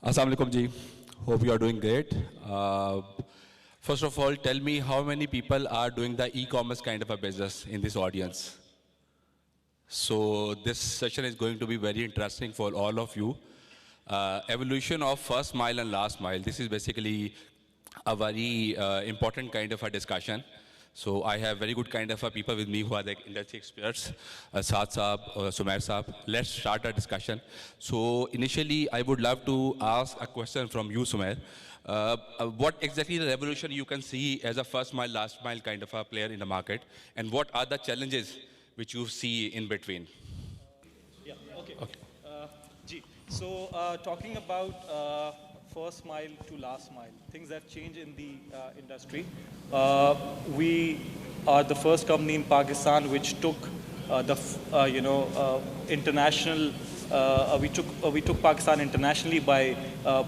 Assalamu alaikum ji. Hope you are doing great. First of all, tell me how many people are doing the e-commerce kind of a business in this audience. So this session is going to be very interesting for all of you. Evolution of first mile and last mile. This is basically a very important kind of a discussion. So I have very good kind of people with me who are the industry experts, Saad Saab, Sumair Saab. Let's start our discussion. So initially, I would love to ask a question from you, Sumair. What exactly the revolution you can see as a first mile, last mile kind of a player in the market, and what are the challenges which you see in between? Yeah, okay. So talking about first mile to last mile, things have changed in the industry. We are the first company in Pakistan which took international. We took Pakistan internationally by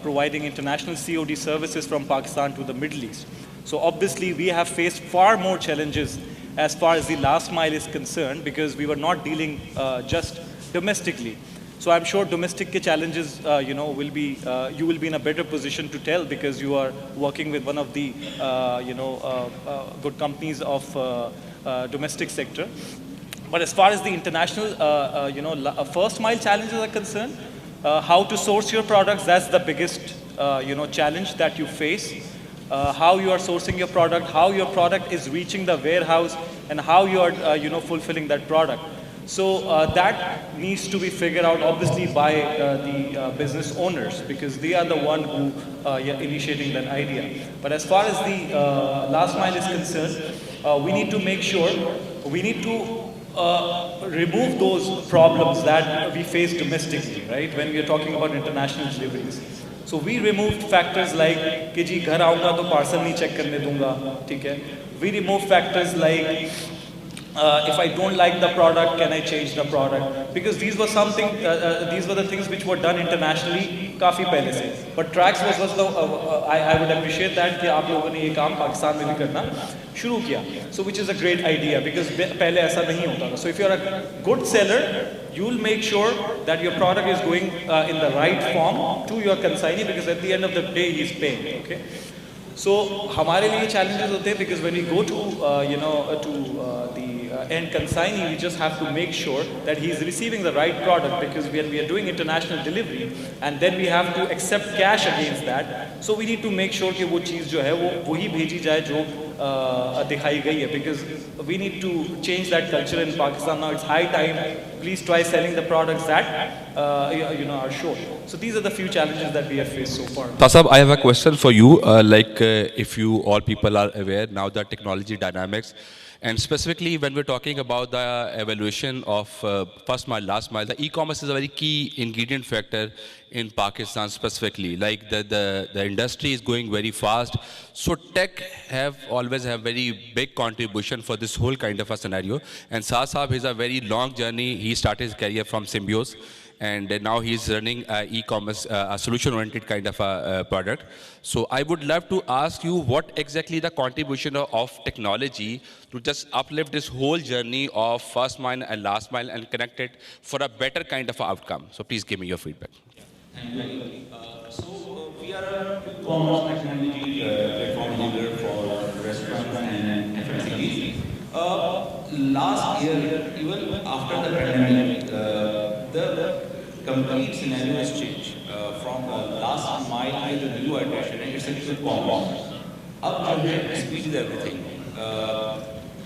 providing international COD services from Pakistan to the Middle East. So obviously we have faced far more challenges as far as the last mile is concerned because we were not dealing just domestically. So I'm sure domestic challenges, will be, you will be in a better position to tell because you are working with one of the, good companies of domestic sector. But as far as the international, first mile challenges are concerned, how to source your products, that's the biggest, challenge that you face. How you are sourcing your product, how your product is reaching the warehouse, and how you are, fulfilling that product. So that needs to be figured out obviously by the business owners because they are the one who are initiating that idea. But as far as the last mile is concerned, we need to make sure, we need to remove those problems that we face domestically, right? When we are talking about international deliveries. So we removed factors like कि जी घर आऊँगा तो parcel नहीं check करने दूँगा, ठीक है? We removed factors like if I don't like the product, can I change the product? Because these were something, these were the things which were done internationally काफी पहले से. But Trax was the, I would appreciate that कि आप लोगों ने ये काम पाकिस्तान में भी करना शुरू किया. So which is a great idea because पहले ऐसा नहीं होता था. So if you are a good seller, you will make sure that your product is going in the right form to your consignee because at the end of the day he is paying. Okay. So हमारे लिए challenges होते हैं because when we go to the end consignee, we just have to make sure that he is receiving the right product because when we are doing international delivery and then we have to accept cash against that. So we need to make sure कि वो चीज़ जो है वो वही भेजी जाए जो दिखाई गई है because we need to change that culture in Pakistan now. It's high time. Please try selling the products that are short. So these are the few challenges that we have faced so far. Tasab, I have a question for you. If you all people are aware now the technology dynamics, and specifically when we're talking about the evaluation of first mile, last mile, the e-commerce is a very key ingredient factor in Pakistan specifically. Like the industry is going very fast. So tech always have very big contribution for this whole kind of a scenario. And Saad Saab has a very long journey. He started his career from Symbiose. And now he's running e-commerce, a solution-oriented kind of a product. So I would love to ask you what exactly the contribution of technology to just uplift this whole journey of first mile and last mile and connect it for a better kind of outcome. So please give me your feedback. Thank you. So we are a e-commerce technology platform leader for restaurants and FMCGs. Last year, even after the pandemic, the complete scenario has changed from last mile to the new iteration, and it's a e-commerce. अब जो है speed is everything.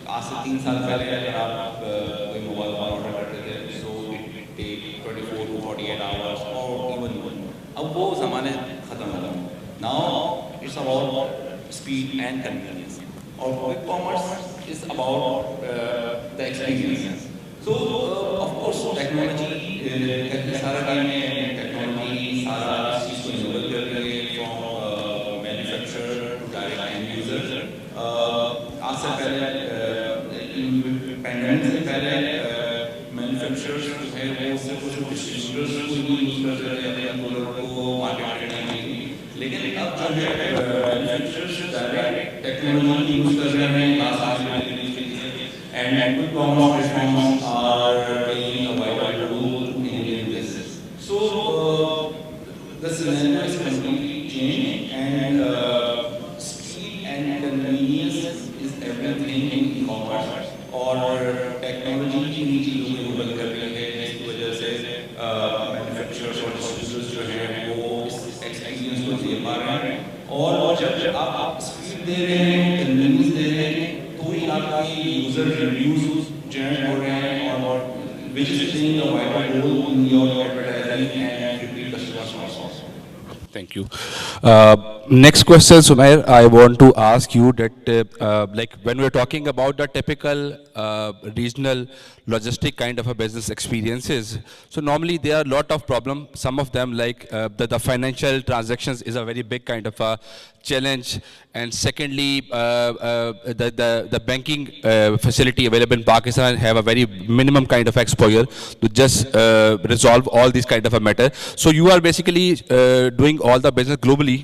आज से 3 साल पहले अगर आप कोई मोबाइल फोन ऑर्डर करते थे, so it take 24 to 48 hours or even more. अब वो ज़माने खत्म हो गए. Now it's about speed and convenience. Or e-commerce is about the experience. So of course technology, सारा काम में technology सारा चीज़ को enable कर रही है from manufacturer to direct end user. आज से पहले pandemic से पहले manufacturers जो है वो सिर्फ कुछ distributors को यूज़ कर रहे थे या प्रोडक्ट को मार्केट करने के लिए. लेकिन अब जो है manufacturers direct technology यूज़ कर रहे हैं last mile delivery के लिए, and e-commerce platforms are playing a vital role in this. So the scenario is technology ही इन्हीं चीज़ों को इनेबल कर रही है जिसकी वजह से मैन्युफैक्चरर्स और डिस्ट्रीब्यूटर्स जो हैं वो इस एक्सपीरियंस को दे पा रहे हैं और जब आप स्पीड दे रहे हैं कन्वीनियंस दे रहे हैं तो ही आपके यूजर रिव्यूज जनरेट हो रहे हैं और which is playing a vital role in your advertising and repeat customer source. Thank you. Next question, Sumair. I want to ask you that, like, when we're talking about the typical regional logistic kind of a business experiences, so normally there are a lot of problems. Some of them, like the financial transactions, is a very big kind of a challenge. And secondly, the banking facility available in Pakistan have a very minimum kind of exposure to just resolve all these kind of a matter. So you are basically doing all the business globally,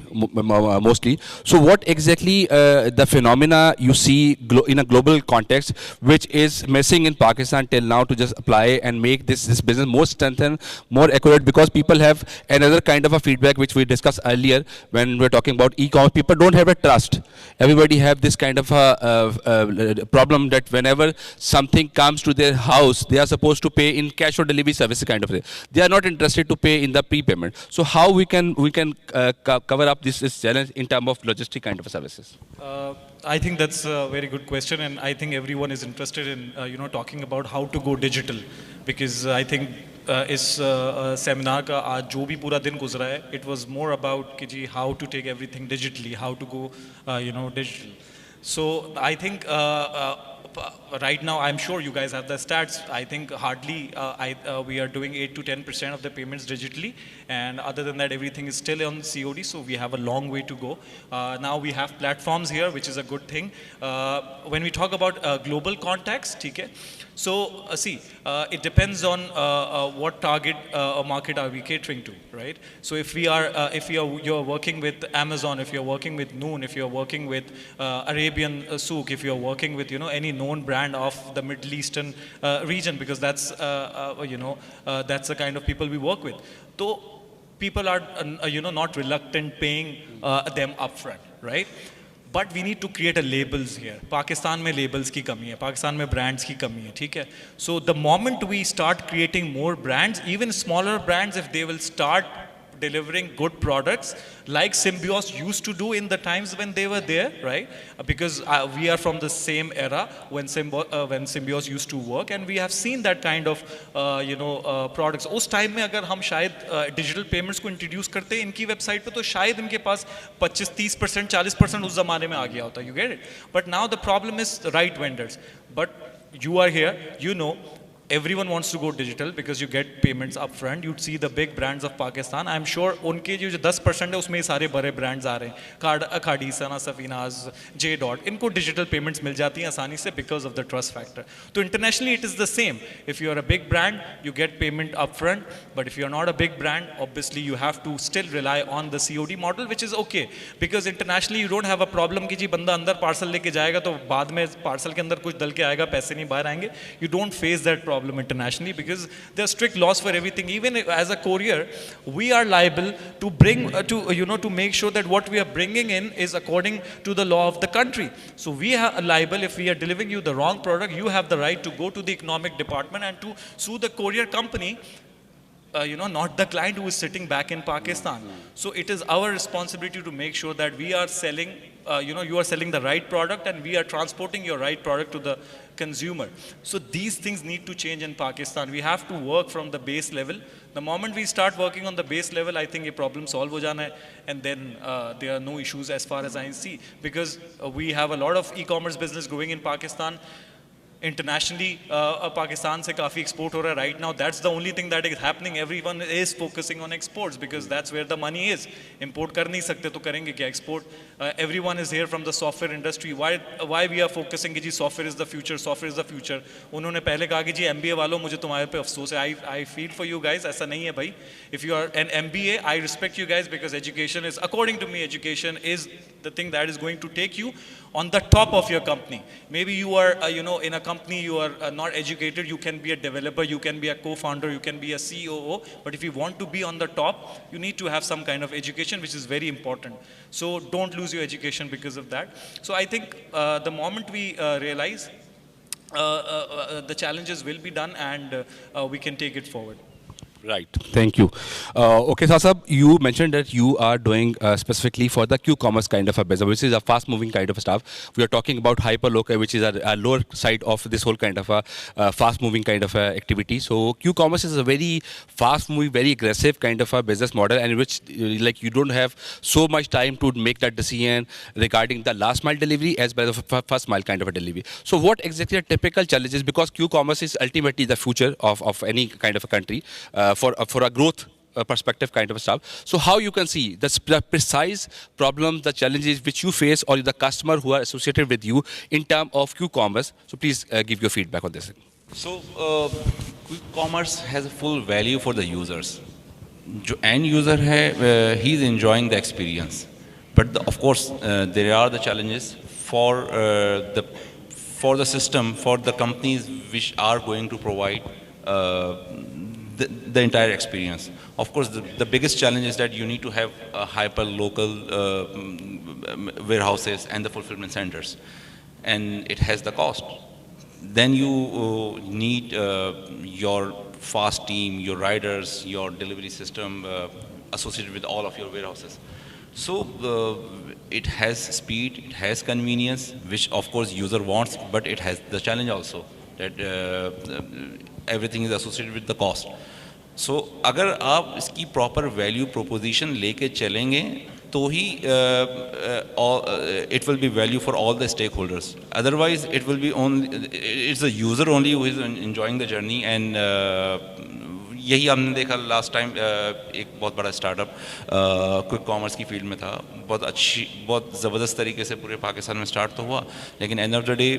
mostly. So what exactly the phenomena you see in a global context, which is missing in Pakistan till now to just apply and make this business more strengthened, more accurate, because people have another kind of a feedback which we discussed earlier when we're talking about e-commerce. People don't have a trust. Everybody have this kind of a problem that whenever something comes to their house, they are supposed to pay in cash or delivery services kind of thing. They are not interested to pay in the prepayment. So how we can cover up this challenge in terms of logistic kind of services? I think that's a very good question, and I think everyone is interested in talking about how to go digital, because I think इस seminar का आज जो भी पूरा दिन गुजरा है, it was more about कि जी how to take everything digitally, how to go digital. So I think right now, I'm sure you guys have the stats. I think hardly we are doing 8 to 10% of the payments digitally, and other than that, everything is still on COD. So we have a long way to go. Now we have platforms here, which is a good thing. When we talk about global context, okay, so see, it depends on what target market are we catering to, right? So if you're working with Amazon, if you're working with Noon, if you're working with Arabian Souk, if you're working with any known brand of the Middle Eastern region, because that's that's the kind of people we work with. So people are not reluctant paying them upfront, right? But we need to create a labels here. Pakistan में labels की कमी है, Pakistan में brands की कमी है, ठीक है? So the moment we start creating more brands, even smaller brands, if they will start delivering good products like Symbios used to do in the times when they were there, right? Because we are from the same era when Symbios used to work, and we have seen that kind of products. उस time में अगर हम शायद digital payments को introduce करते इनकी website पे, तो शायद इनके पास 25-30%, 40% उस ज़माने में आ गया होता. You get it? But now the problem is the right vendors. But you are here, you know. Everyone wants to go digital because you get payments upfront. You'd see the big brands of Pakistan. I'm sure उनके जो 10% है उसमें सारे बड़े brands आ रहे हैं. Khadi, Sana, Safinas, J. इनको digital payments मिल जाती हैं आसानी से because of the trust factor. So internationally it is the same. If you are a big brand, you get payment upfront. But if you are not a big brand, obviously you have to still rely on the COD model, which is okay. Because internationally you don't have a problem कि जी बंदा अंदर parcel लेके जाएगा तो बाद में parcel के अंदर कुछ डल के आएगा, पैसे नहीं बाहर आएंगे. You don't face that problem internationally because there are strict laws for everything. Even as a courier, we are liable to bring to make sure that what we are bringing in is according to the law of the country. So we are liable if we are delivering you the wrong product. You have the right to go to the economic department and to sue the courier company. Not the client who is sitting back in Pakistan. So it is our responsibility to make sure that we are selling, you are selling the right product and we are transporting your right product to the consumer. So these things need to change in Pakistan. We have to work from the base level. The moment we start working on the base level, I think a problem solve ho jana hai, and then there are no issues as far as I see, because we have a lot of e-commerce business growing in Pakistan. Internationally, Pakistan se काफ़ी export हो रहा है right now. That's the only thing that is happening. Everyone is focusing on exports because that's where the money is. Import कर नहीं सकते तो करेंगे क्या export? Everyone is here from the software industry. Why we are focusing कि जी software is the future, software is the future. उन्होंने पहले कहा कि जी MBA वालों मुझे तुम्हारे पे अफसोस है. I feel for you guys. ऐसा नहीं है भाई. If you are an MBA, I respect you guys because education is, according to me, education is the thing that is going to take you on the top of your company. Maybe you are, in a company you are not educated, you can be a developer, you can be a co-founder, you can be a COO, but if you want to be on the top, you need to have some kind of education, which is very important. So don't lose your education because of that. So I think the moment we realize the challenges will be done, and we can take it forward. Right. Thank you. Okay, Sasab, you mentioned that you are doing specifically for the Q-commerce kind of a business, which is a fast-moving kind of stuff. We are talking about hyperlocal, which is a lower side of this whole kind of a fast-moving kind of a activity. So Q-commerce is a very fast-moving, very aggressive kind of a business model, and which like you don't have so much time to make that decision regarding the last mile delivery as well as the first mile kind of a delivery. So what exactly are typical challenges? Because Q-commerce is ultimately the future of any kind of a country. For a growth perspective kind of stuff. So how you can see the precise problems, the challenges which you face or the customer who are associated with you in terms of Q-commerce. So please give your feedback on this. So, quick commerce has a full value for the users. जो end user है, he is enjoying the experience. But of course, there are the challenges for the system, for the companies which are going to provide the entire experience. Of course, the biggest challenge is that you need to have hyper local warehouses and the fulfillment centers, and it has the cost. Then you need your fast team, your riders, your delivery system associated with all of your warehouses. So it has speed, it has convenience, which of course user wants, but it has the challenge also that everything is associated with the cost. So अगर आप इसकी proper value proposition लेके चलेंगे तो ही it will be value for all the stakeholders. Otherwise it will be only, it's the user only who is enjoying the journey. And यही हमने देखा last time एक बहुत बड़ा स्टार्टअप क्विक कॉमर्स की फील्ड में था, बहुत ज़बरदस्त तरीके से पूरे पाकिस्तान में स्टार्ट तो हुआ, लेकिन एंड ऑफ द डे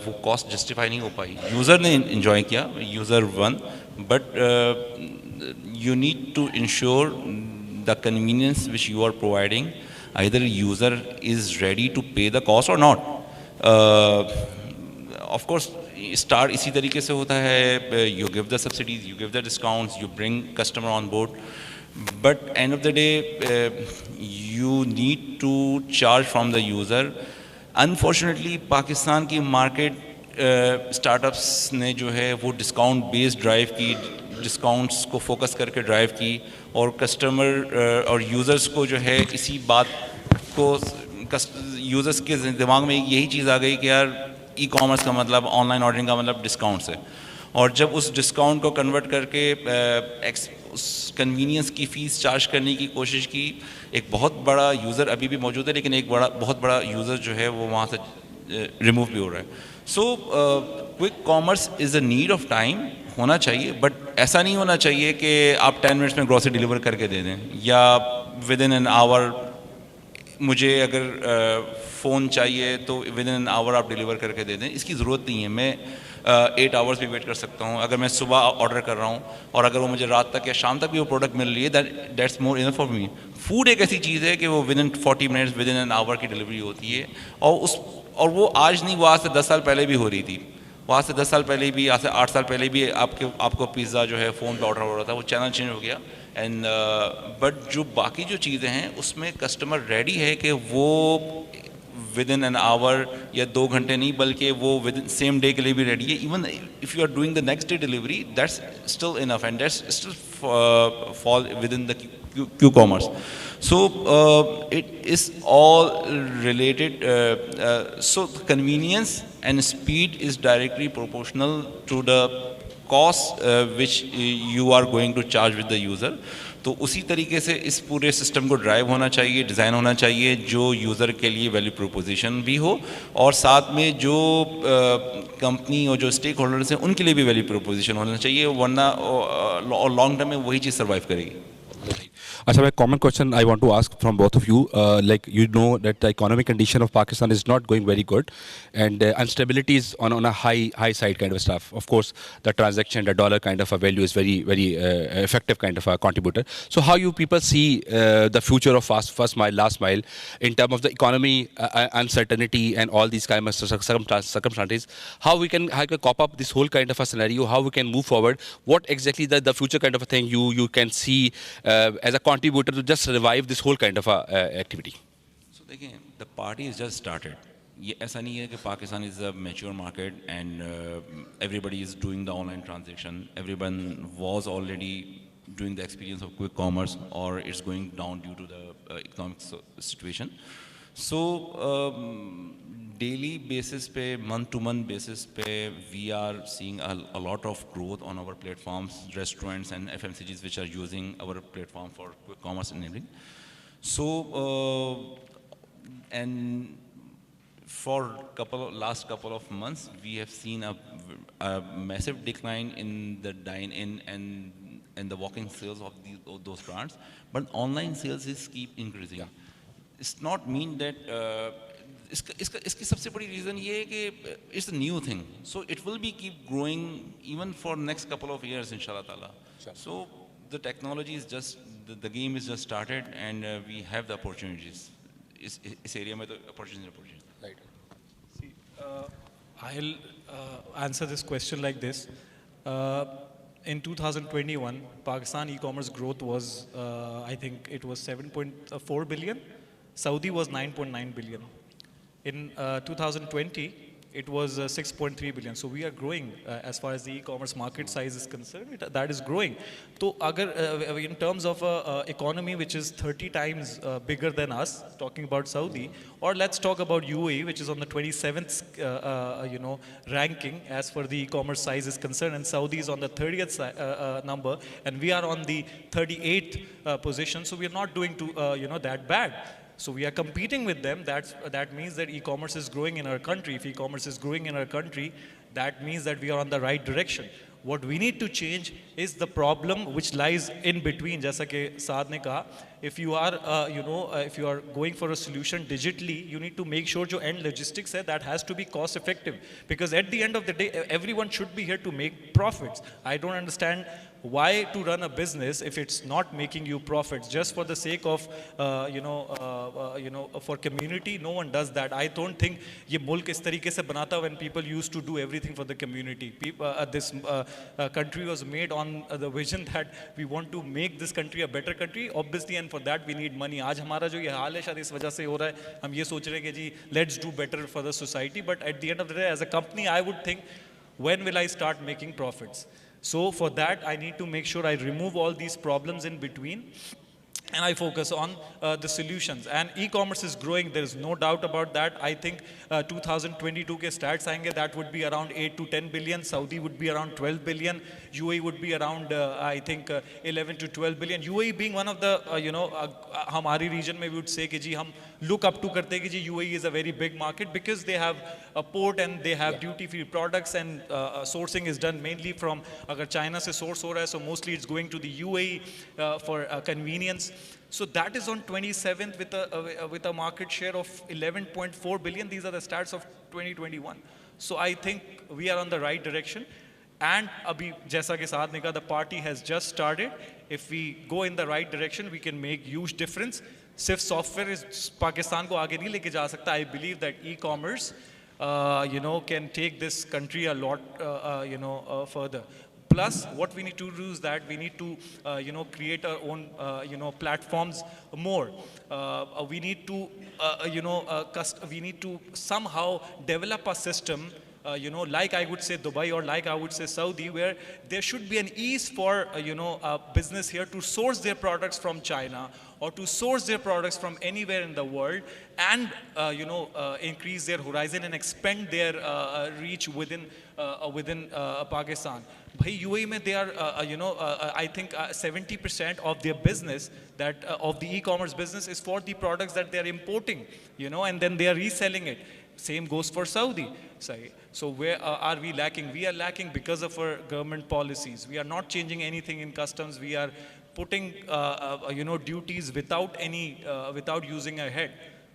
वो कॉस्ट जस्टिफाई नहीं हो पाई. यूज़र ने इन्जॉय किया, user one, but you need to ensure the convenience which you are providing, either user is ready to pay the cost or not. Of course, start इसी तरीके से होता है, you give the subsidies, you give the discounts, you bring customer on board, but end of the day you need to charge from the user. Unfortunately, Pakistan की market startups ने जो है वो डिस्काउंट बेस्ड ड्राइव की, discounts को focus करके drive की, और कस्टमर और यूज़र्स को जो है इसी बात को यूज़र्स के दिमाग में यही चीज़ आ गई कि यार ई कॉमर्स का मतलब, ऑनलाइन ऑर्डरिंग का मतलब डिस्काउंट्स है. और जब उस डिस्काउंट को कन्वर्ट करके उस कन्वीनियंस की फ़ीस चार्ज करने की कोशिश की, एक बहुत बड़ा यूज़र अभी भी मौजूद है, लेकिन एक बहुत बड़ा यूज़र जो है वो वहाँ से रिमूव भी हो रहा है. So quick commerce is a need of time, होना चाहिए, बट ऐसा नहीं होना चाहिए कि आप 10 मिनट्स में ग्रोसरी डिलीवर करके दे दें, या विद इन एन आवर मुझे अगर फ़ोन चाहिए तो विद इन एन आवर आप डिलीवर करके दे दें. इसकी ज़रूरत नहीं है. मैं 8 आवर्स भी वेट कर सकता हूँ. अगर मैं सुबह ऑर्डर कर रहा हूँ और अगर वो मुझे रात तक या शाम तक भी वो प्रोडक्ट मिल रही है, that's more enough for me. Food एक ऐसी चीज़ है कि वो with in 40 minutes, with in an hour की डिलीवरी होती है, और वो आज नहीं, वो आज से 10 साल पहले भी हो रही थी. वहाँ से 10 साल पहले भी, आज से 8 साल पहले भी आपको पिज़्ज़ा जो है फ़ोन पे ऑर्डर हो रहा था. वो चैनल चेंज हो गया. एंड बट जो बाकी जो चीज़ें हैं उसमें कस्टमर रेडी है कि वो विद इन एन आवर या 2 घंटे नहीं, बल्कि वो विद इन सेम डे के लिए भी रेडी है. Even if you are doing the next day delivery, that's still enough, and that's still fall within the Q commerce. So it is all related. So the convenience and speed is directly proportional to the cost which you are going to charge with the user. तो उसी तरीके से इस पूरे system को drive होना चाहिए, design होना चाहिए जो यूज़र के लिए वैल्यू प्रोपोजिशन भी हो, और साथ में जो कंपनी और जो स्टेक होल्डर्स हैं उनके लिए भी वैल्यू प्रोपोजिशन होना चाहिए, वरना लॉन्ग टर्म में वही चीज़ सर्वाइव करेगी. Achha, a common question I want to ask from both of you, like you know that the economic condition of Pakistan is not going very good, and instability is on a high side kind of stuff. Of course, the transaction, the dollar kind of a value is very effective kind of a contributor. So how you people see the future of first mile, last mile in terms of the economy, uncertainty, and all these kind of circumstances? How we can cope up this whole kind of a scenario? How we can move forward? What exactly the future kind of a thing you can see as a contributor to just revive this whole kind of activity? So देखिए, the party is just started. ये ऐसा नहीं है कि Pakistan is a mature market and everybody is doing the online transaction. Everyone was already doing the experience of quick commerce, or it's going down due to the economic situation. So daily basis pe, month to month basis pe, we are seeing a lot of growth on our platforms, restaurants and FMCGs which are using our platform for quick commerce enabling. So and for last couple of months, we have seen a massive decline in the dine-in and the walk-in sales of those brands, but online sales is keep increasing. It's not mean that इसकी सबसे बड़ी reason ये है कि it's a new thing, so it will be keep growing even for next couple of years, inshallah ta'ala. So the technology is just the game is just started, and we have the opportunities. इस area में तो opportunity. Right. See, I'll answer this question like this. In 2021, Pakistan e-commerce growth was, I think it was 7.4 billion. Saudi was 9.9 billion. In 2020, it was 6.3 billion. So we are growing as far as the e-commerce market size is concerned. That is growing. So in terms of economy which is 30 times bigger than us, talking about Saudi, or let's talk about UAE, which is on the 27th ranking as for the e-commerce size is concerned, and Saudi is on the 30th number, and we are on the 38th position. So we are not doing that bad. So we are competing with them. That means that e-commerce is growing in our country. If e-commerce is growing in our country, that means that we are on the right direction. What we need to change is the problem which lies in between. Jaisa ke Saad ne kaha, if you are, if you are going for a solution digitally, you need to make sure your end logistics hai, that has to be cost effective. Because at the end of the day, everyone should be here to make profits. I don't understand why to run a business if it's not making you profits just for the sake of for community. No one does that. I don't think ye mulk is tarike se banata when people used to do everything for the community. This country was made on the vision that we want to make this country a better country, obviously, and for that we need money. आज हमारा जो ये हाल है शायद इस वजह से हो रहा है, हम ये सोच रहे हैं कि जी let's do better for the society, but at the end of the day, as a company, I would think, when will I start making profits? So for that, I need to make sure I remove all these problems in between, and I focus on the solutions. And e-commerce is growing, there is no doubt about that. I think 2022 ke stats aayenge, that would be around 8 to 10 billion. Saudi would be around 12 billion. UAE would be around, I think, 11 to 12 billion. UAE being one of the, hamari region mein we would say ki ji hum look up to karte ki ji UAE is a very big market because they have a port and they have duty-free products, and sourcing is done mainly from, agar China se source ho raha hai, so mostly it's going to the UAE for convenience. So that is on 27th with a market share of 11.4 billion. These are the stats of 2021. So I think we are on the right direction. And abhi, jaisa ke Saad ne kaha, the party has just started. If we go in the right direction, we can make huge difference. Sirf software is Pakistan ko aage nahi leke ja sakta. I believe that e-commerce, can take this country a lot, further. Plus, what we need to do is that we need to, create our own, platforms more. We need to, we need to somehow develop a system, like I would say Dubai or like I would say Saudi, where there should be an ease for, a business here to source their products from China or to source their products from anywhere in the world and, increase their horizon and expand their reach within Pakistan. Bhai, UAE mein they are, I think 70% of their business, that of the e-commerce business, is for the products that they are importing, and then they are reselling it. Same goes for Saudi. So where are we lacking? We are lacking because of our government policies. We are not changing anything in customs. We are putting, duties without using a head.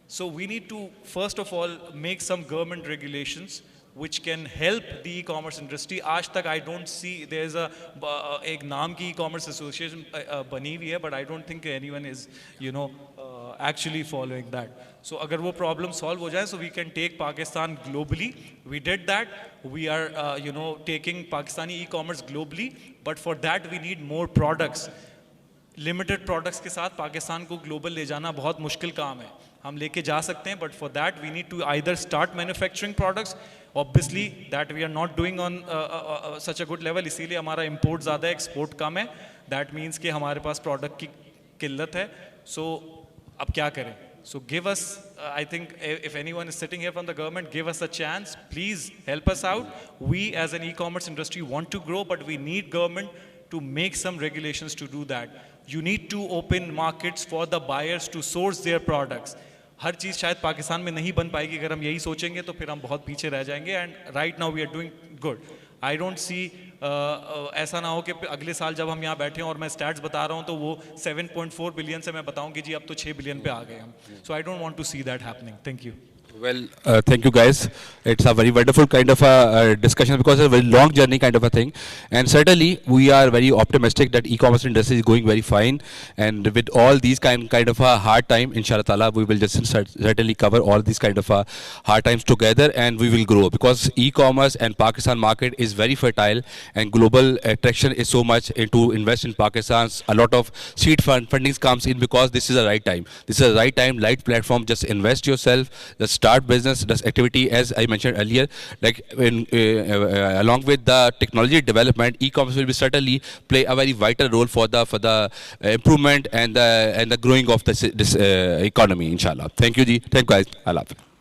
So we need to, first of all, make some government regulations which can help the e-commerce industry. Aaj tak I don't see there is ek naam ki e-commerce association bani hui hai, but I don't think anyone is, actually following that. So agar wo problem solve ho jaye, so we can take Pakistan globally. We did that. We are, taking Pakistani e-commerce globally, but for that we need more products. Limited products के साथ पाकिस्तान को global ले जाना बहुत मुश्किल काम है. हम लेके जा सकते हैं, but for that we need to either start manufacturing products. Obviously that we are not doing on such a good level, इसीलिए हमारा import ज़्यादा है, export कम है. That means कि हमारे पास product की किल्लत है. So अब क्या करें? So give us, I think if anyone is sitting here from the government, give us a chance. Please help us out. We as an e-commerce industry want to grow, but we need government to make some regulations to do that. You need to open markets for the buyers to source their products. हर चीज़ शायद पाकिस्तान में नहीं बन पाएगी, अगर हम यही सोचेंगे तो फिर हम बहुत पीछे रह जाएंगे. And right now we are doing good. I don't see ऐसा ना हो कि अगले साल जब हम यहाँ बैठे हैं और मैं स्टैट्स बता रहा हूँ तो वो 7.4 बिलियन से मैं बताऊँ कि जी अब तो 6 बिलियन पे आ गए हम. So I don't want to see that happening. Thank you. Well, thank you guys. It's a very wonderful kind of a discussion because it's a very long journey kind of a thing. And certainly we are very optimistic that e-commerce industry is going very fine. And with all these kind of a hard time, inshallah ta'ala, we will just certainly cover all these kind of hard times together and we will grow. Because e-commerce and Pakistan market is very fertile and global attraction is so much into invest in Pakistan. A lot of seed fundings comes in because this is the right time. This is the right time, right platform. Just invest yourself, just start business, this activity, as I mentioned earlier, like along with the technology development, e-commerce will be certainly play a very vital role for the improvement and the growing of this economy, inshallah. Thank you, ji. Thank you, guys. Allah Hafiz.